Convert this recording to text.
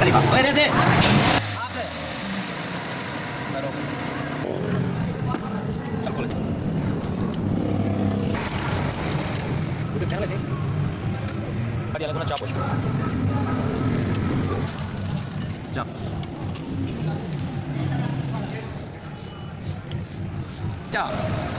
खाली पहा. वय रे ते. चल बोल. कुठे फेकलं ते? गाडी आला कोणा चाप होती. चाप. चाप.